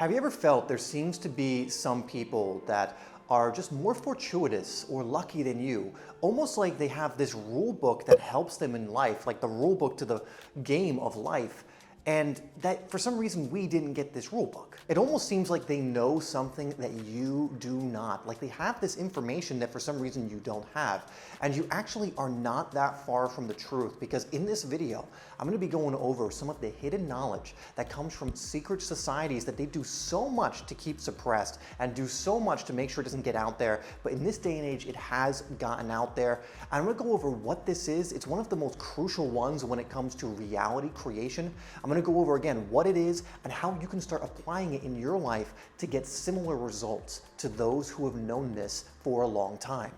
Have you ever felt there seems to be some people that are just more fortuitous or lucky than you? Almost like they have this rule book that helps them in life, like the rule book to the game of life. And that for some reason we didn't get this rule book. It almost seems like they know something that you do not. Like they have this information that for some reason you don't have. And you actually are not that far from the truth, because in this video, I'm going to be going over some of the hidden knowledge that comes from secret societies that they do so much to keep suppressed and do so much to make sure it doesn't get out there. But in this day and age, it has gotten out there. I'm going to go over what this is. It's one of the most crucial ones when it comes to reality creation. I'm going to go over again what it is and how you can start applying it in your life to get similar results to those who have known this for a long time.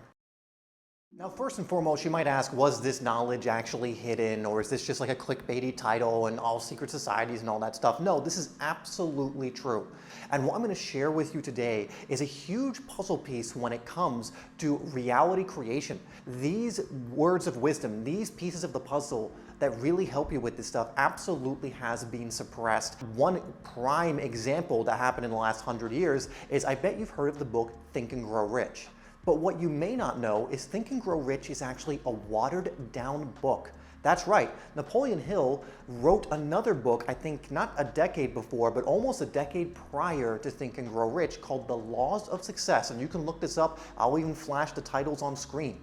Now, first and foremost, you might ask, was this knowledge actually hidden, or is this just like a clickbaity title and all secret societies and all that stuff? No, this is absolutely true. And what I'm going to share with you today is a huge puzzle piece when it comes to reality creation. These words of wisdom, these pieces of the puzzle that really help you with this stuff absolutely has been suppressed. One prime example that happened in the last 100 years is, I bet you've heard of the book Think and Grow Rich. But what you may not know is Think and Grow Rich is actually a watered down book. That's right, Napoleon Hill wrote another book, I think not a decade before, but almost a decade prior to Think and Grow Rich, called The Laws of Success. And you can look this up, I'll even flash the titles on screen.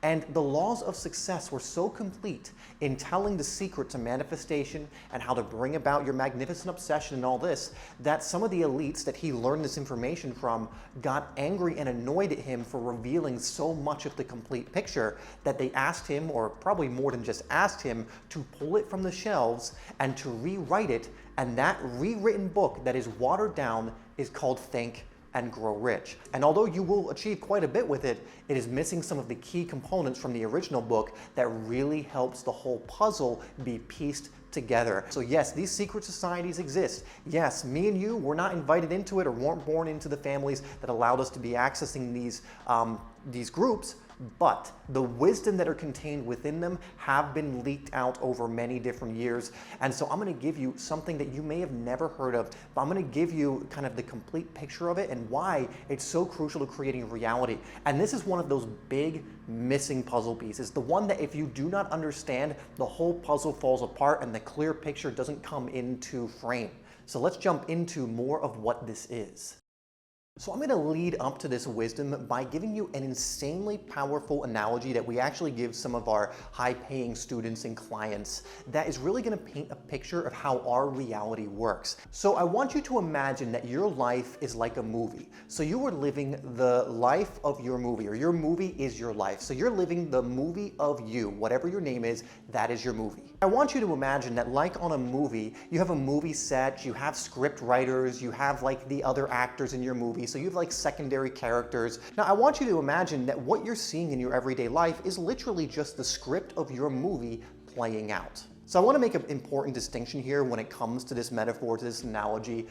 And the laws of success were so complete in telling the secret to manifestation and how to bring about your magnificent obsession and all this, that some of the elites that he learned this information from got angry and annoyed at him for revealing so much of the complete picture that they asked him, or probably more than just asked him, to pull it from the shelves and to rewrite it. And that rewritten book that is watered down is called Think and Grow Rich. And although you will achieve quite a bit with it, it is missing some of the key components from the original book that really helps the whole puzzle be pieced together. So yes, these secret societies exist. Yes, me and you were not invited into it or weren't born into the families that allowed us to be accessing these groups, but the wisdom that are contained within them have been leaked out over many different years. And so I'm going to give you something that you may have never heard of, but I'm going to give you kind of the complete picture of it and why it's so crucial to creating reality. And this is one of those big missing puzzle pieces, the one that if you do not understand, the whole puzzle falls apart and the clear picture doesn't come into frame. So let's jump into more of what this is. So I'm going to lead up to this wisdom by giving you an insanely powerful analogy that we actually give some of our high-paying students and clients that is really going to paint a picture of how our reality works. So I want you to imagine that your life is like a movie. So you are living the life of your movie, or your movie is your life. So you're living the movie of you. Whatever your name is, that is your movie. I want you to imagine that, like on a movie, you have a movie set, you have script writers, you have like the other actors in your movie. So you have like secondary characters. Now I want you to imagine that what you're seeing in your everyday life is literally just the script of your movie playing out. So I want to make an important distinction here when it comes to this metaphor, to this analogy.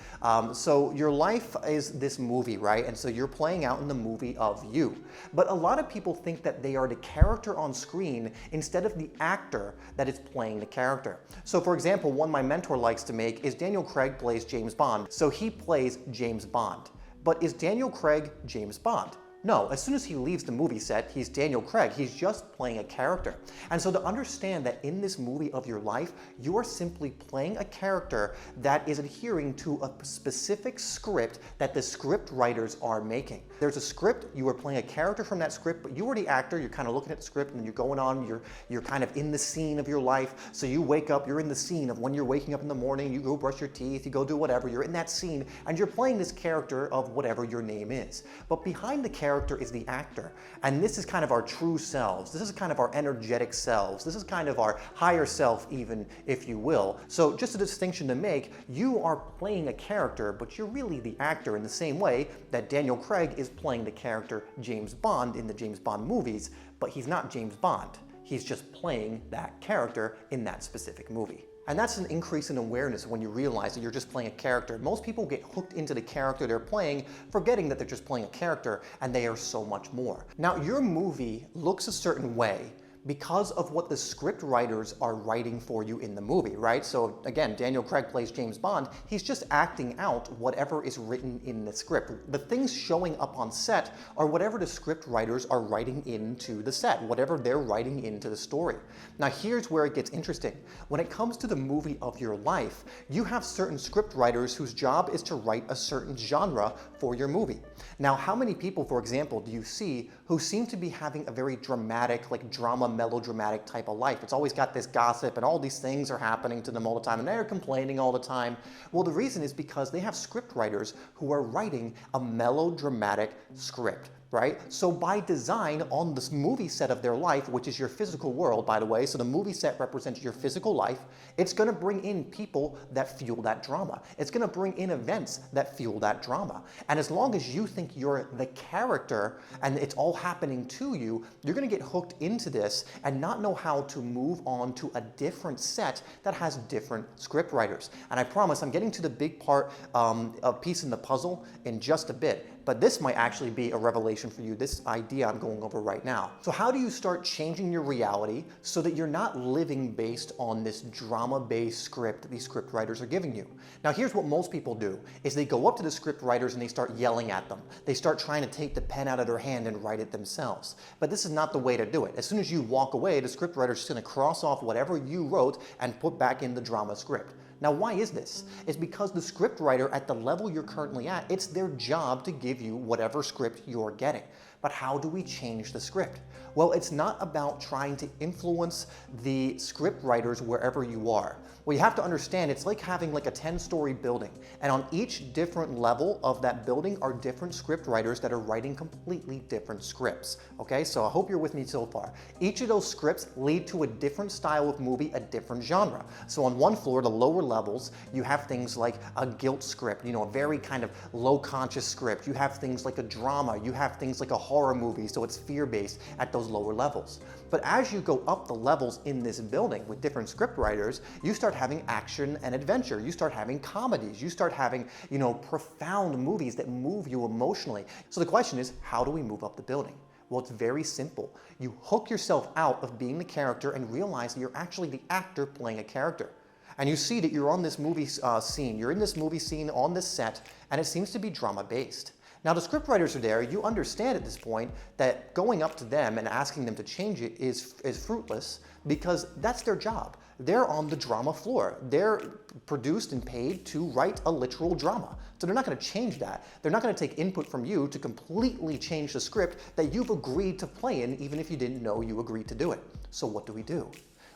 So your life is this movie, right? And so you're playing out in the movie of you. But a lot of people think that they are the character on screen instead of the actor that is playing the character. So for example, one my mentor likes to make is Daniel Craig plays James Bond. So he plays James Bond. But is Daniel Craig James Bond? No, as soon as he leaves the movie set, he's Daniel Craig. He's just playing a character. And so to understand that in this movie of your life, you are simply playing a character that is adhering to a specific script that the script writers are making. There's a script, you are playing a character from that script, but you are the actor, you're kind of looking at the script and you're going on, you're kind of in the scene of your life. So you wake up, you're in the scene of when you're waking up in the morning, you go brush your teeth, you go do whatever, you're in that scene, and you're playing this character of whatever your name is. But behind the character is the actor. And this is kind of our true selves. This is kind of our energetic selves. This is kind of our higher self, even, if you will. So just a distinction to make, you are playing a character, but you're really the actor in the same way that Daniel Craig is playing the character James Bond in the James Bond movies, but he's not James Bond. He's just playing that character in that specific movie. And that's an increase in awareness when you realize that you're just playing a character. Most people get hooked into the character they're playing, forgetting that they're just playing a character and they are so much more. Now, your movie looks a certain way, because of what the script writers are writing for you in the movie, right? So again, Daniel Craig plays James Bond. He's just acting out whatever is written in the script. The things showing up on set are whatever the script writers are writing into the set, whatever they're writing into the story. Now here's where it gets interesting. When it comes to the movie of your life, you have certain script writers whose job is to write a certain genre for your movie. Now, how many people, for example, do you see who seem to be having a very dramatic, like drama, melodramatic type of life? It's always got this gossip and all these things are happening to them all the time and they're complaining all the time. Well, the reason is because they have script writers who are writing a melodramatic script. Right? So by design, on this movie set of their life, which is your physical world, by the way, so the movie set represents your physical life, it's going to bring in people that fuel that drama. It's going to bring in events that fuel that drama. And as long as you think you're the character and it's all happening to you, you're going to get hooked into this and not know how to move on to a different set that has different script writers. And I promise I'm getting to the big part, a piece in the puzzle in just a bit. But this might actually be a revelation for you, this idea I'm going over right now. So how do you start changing your reality so that you're not living based on this drama-based script that these script writers are giving you? Now here's what most people do, is they go up to the script writers and they start yelling at them. They start trying to take the pen out of their hand and write it themselves. But this is not the way to do it. As soon as you walk away, the script writer's just gonna cross off whatever you wrote and put back in the drama script. Now, why is this? It's because the script writer at the level you're currently at, it's their job to give you whatever script you're getting. But how do we change the script? Well, it's not about trying to influence the script writers wherever you are. Well, you have to understand it's like having like a 10-story building, and on each different level of that building are different script writers that are writing completely different scripts. Okay, so I hope you're with me so far. Each of those scripts lead to a different style of movie, a different genre. So on one floor, the lower levels, you have things like a guilt script, you know, a very kind of low conscious script. You have things like a drama, you have things like a horror movie, so it's fear-based at those lower levels. But as you go up the levels in this building with different script writers, you start having action and adventure. You start having comedies. You start having, you know, profound movies that move you emotionally. So the question is, how do we move up the building? Well, it's very simple. You hook yourself out of being the character and realize that you're actually the actor playing a character. And you see that you're on this movie scene. You're in this movie scene on this set, and it seems to be drama-based. Now, the scriptwriters are there. You understand at this point that going up to them and asking them to change it is fruitless because that's their job. They're on the drama floor. They're produced and paid to write a literal drama. So they're not going to change that. They're not going to take input from you to completely change the script that you've agreed to play in, even if you didn't know you agreed to do it. So what do?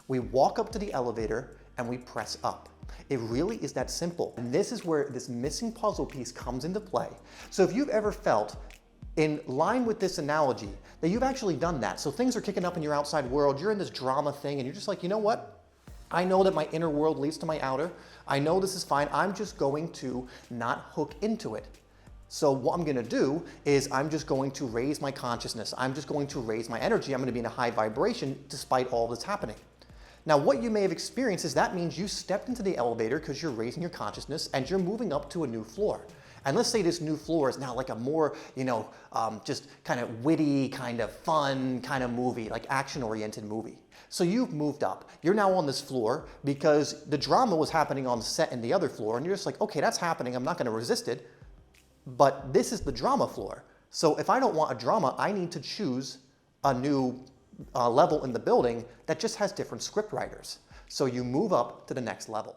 We walk up to the elevator and we press up. It really is that simple. And this is where this missing puzzle piece comes into play. So if you've ever felt in line with this analogy that you've actually done that, so things are kicking up in your outside world, you're in this drama thing and you're just like, you know what? I know that my inner world leads to my outer. I know this is fine. I'm just going to not hook into it. So what I'm gonna do is I'm just going to raise my consciousness. I'm just going to raise my energy. I'm gonna be in a high vibration despite all that's happening. Now, what you may have experienced is that means you stepped into the elevator because you're raising your consciousness and you're moving up to a new floor. And let's say this new floor is now like a more, just kind of witty, kind of fun kind of movie, like action-oriented movie. So you've moved up. You're now on this floor because the drama was happening on the set in the other floor, and you're just like, okay, that's happening. I'm not going to resist it. But this is the drama floor. So if I don't want a drama, I need to choose a new level in the building that just has different script writers. So you move up to the next level.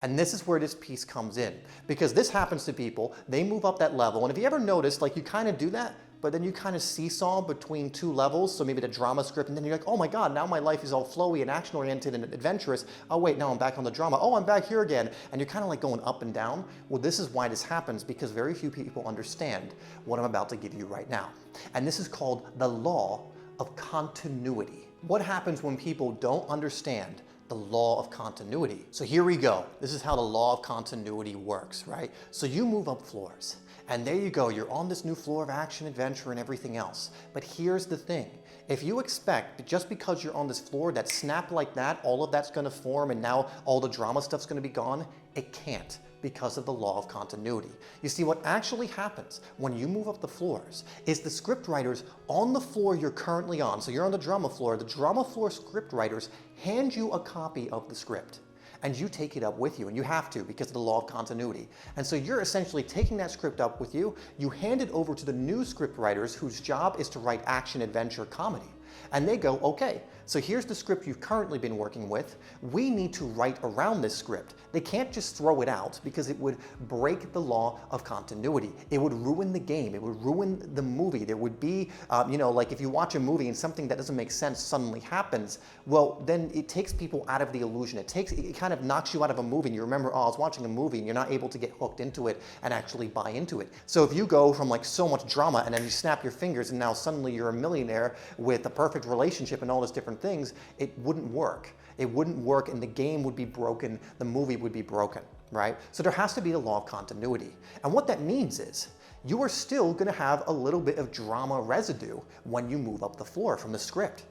And this is where this piece comes in, because this happens to people. They move up that level. And if you ever noticed, like you kind of do that, but then you kind of seesaw between two levels. So maybe the drama script, and then you're like, oh my God, now my life is all flowy and action oriented and adventurous. Oh wait, now I'm back on the drama. Oh, I'm back here again. And you're kind of like going up and down. Well, this is why this happens, because very few people understand what I'm about to give you right now. And this is called the law of continuity. What happens when people don't understand the law of continuity? So here we go. This is how the law of continuity works, right? So you move up floors, and there you go. You're on this new floor of action, adventure, and everything else. But here's the thing. If you expect, just because you're on this floor, that snap like that, all of that's gonna form, and now all the drama stuff's gonna be gone, it can't. because of the law of continuity. You see, what actually happens when you move up the floors is the script writers on the floor you're currently on, so you're on the drama floor script writers hand you a copy of the script. And you take it up with you, and you have to because of the law of continuity. And so you're essentially taking that script up with you, you hand it over to the new script writers whose job is to write action, adventure, comedy. And they go, okay, so here's the script you've currently been working with. We need to write around this script. They can't just throw it out because it would break the law of continuity. It would ruin the game. It would ruin the movie. There would be, like if you watch a movie and something that doesn't make sense suddenly happens, well, then it takes people out of the illusion. It kind of knocks you out of a movie and you remember, oh, I was watching a movie, and you're not able to get hooked into it and actually buy into it. So if you go from like so much drama and then you snap your fingers and now suddenly you're a millionaire with a perfect relationship and all those different things, it wouldn't work. It wouldn't work, and the game would be broken, the movie would be broken, right? So there has to be the law of continuity. And what that means is you are still going to have a little bit of drama residue when you move up the floor from the script.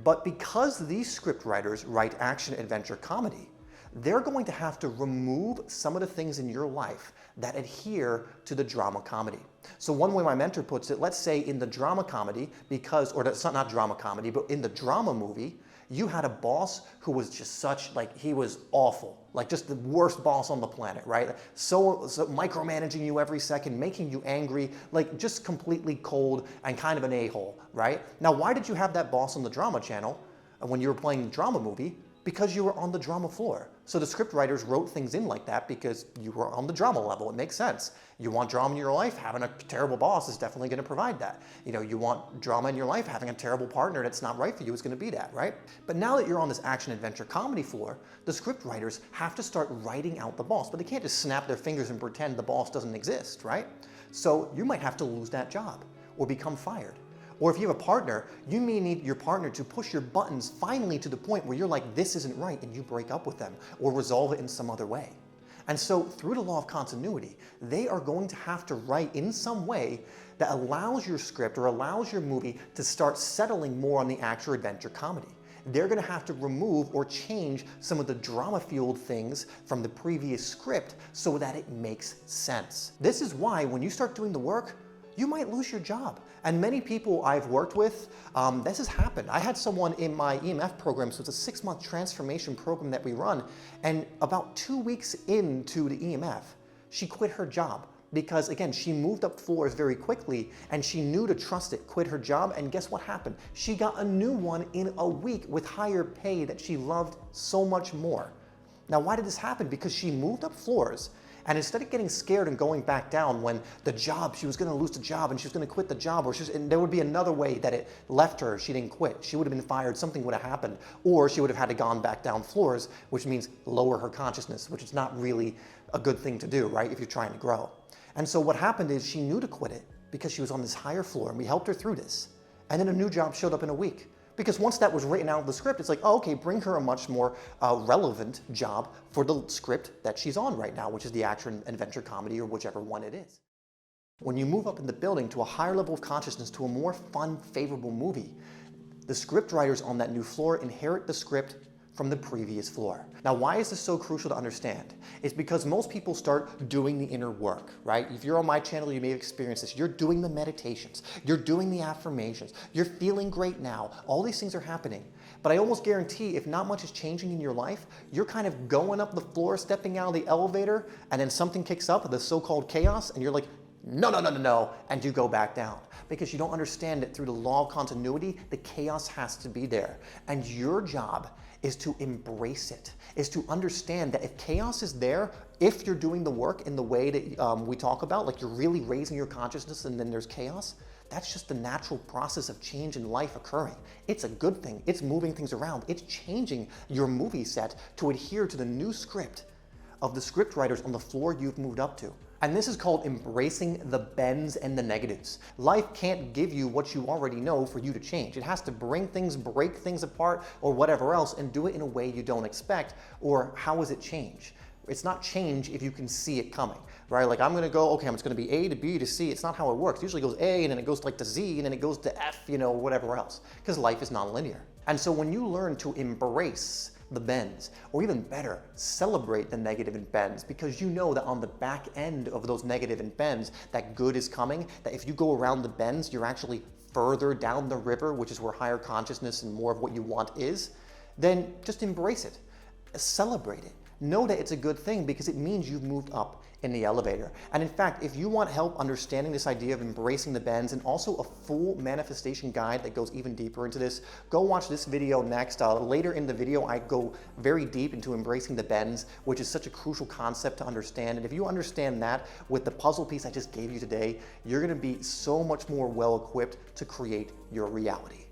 But because these script writers write action, adventure, comedy, they're going to have to remove some of the things in your life that adhere to the drama comedy. So one way my mentor puts it, let's say in the drama comedy, or that's not drama comedy, but in the drama movie, you had a boss who was just he was awful, like just the worst boss on the planet, right? So micromanaging you every second, making you angry, like just completely cold and kind of an a-hole, right? Now, why did you have that boss on the drama channel when you were playing the drama movie? Because you were on the drama floor. So the script writers wrote things in like that because you were on the drama level. It makes sense. You want drama in your life, having a terrible boss is definitely going to provide that. You want drama in your life, having a terrible partner that's not right for you is going to be that, right? But now that you're on this action, adventure, comedy floor, the script writers have to start writing out the boss, but they can't just snap their fingers and pretend the boss doesn't exist, right? So you might have to lose that job or become fired. Or if you have a partner, you may need your partner to push your buttons finally to the point where you're like, this isn't right, and you break up with them or resolve it in some other way. And so through the law of continuity, they are going to have to write in some way that allows your script or allows your movie to start settling more on the action, adventure, comedy. They're going to have to remove or change some of the drama-fueled things from the previous script so that it makes sense. This is why when you start doing the work, you might lose your job. And many people I've worked with, this has happened. I had someone in my EMF program, so it's a 6-month transformation program that we run, and about 2 weeks into the EMF, she quit her job because, again, she moved up floors very quickly and she knew to trust it, quit her job, and guess what happened? She got a new one in a week with higher pay that she loved so much more. Now, why did this happen? Because she moved up floors, and instead of getting scared and going back down when she was going to lose the job and she was going to quit the job, and there would be another way that it left her, she didn't quit. She would have been fired, something would have happened, or she would have had to gone back down floors, which means lower her consciousness, which is not really a good thing to do, right, if you're trying to grow. And so what happened is she knew to quit it because she was on this higher floor, and we helped her through this. And then a new job showed up in a week. Because once that was written out of the script, it's like, oh, okay, bring her a much more relevant job for the script that she's on right now, which is the action, adventure, comedy, or whichever one it is. When you move up in the building to a higher level of consciousness, to a more fun, favorable movie, the script writers on that new floor inherit the script from the previous floor. Now, why is this so crucial to understand? It's because most people start doing the inner work, right? If you're on my channel, you may have experienced this. You're doing the meditations, you're doing the affirmations, you're feeling great now. All these things are happening. But I almost guarantee if not much is changing in your life, you're kind of going up the floor, stepping out of the elevator, and then something kicks up, the so-called chaos, and you're like, no, and you go back down. Because you don't understand that through the law of continuity, the chaos has to be there. And your job is to embrace it, is to understand that if chaos is there, if you're doing the work in the way that we talk about, like you're really raising your consciousness and then there's chaos, that's just the natural process of change in life occurring. It's a good thing. It's moving things around. It's changing your movie set to adhere to the new script of the script writers on the floor you've moved up to. And this is called embracing the bends and the negatives. Life can't give you what you already know for you to change. It has to bring things, break things apart, or whatever else, and do it in a way you don't expect. Or how is it change? It's not change if you can see it coming, right? Like I'm gonna go, okay, it's gonna be A to B to C. It's not how it works. It usually goes A and then it goes like to Z and then it goes to F, whatever else, because life is non-linear. And so when you learn to embrace the bends, or even better, celebrate the negative and bends, because you know that on the back end of those negative and bends, that good is coming, that if you go around the bends, you're actually further down the river, which is where higher consciousness and more of what you want is, then just embrace it. Celebrate it. Know that it's a good thing because it means you've moved up in the elevator. And in fact, if you want help understanding this idea of embracing the bends and also a full manifestation guide that goes even deeper into this, go watch this video next. Later in the video, I go very deep into embracing the bends, which is such a crucial concept to understand. And if you understand that with the puzzle piece I just gave you today, you're gonna be so much more well equipped to create your reality.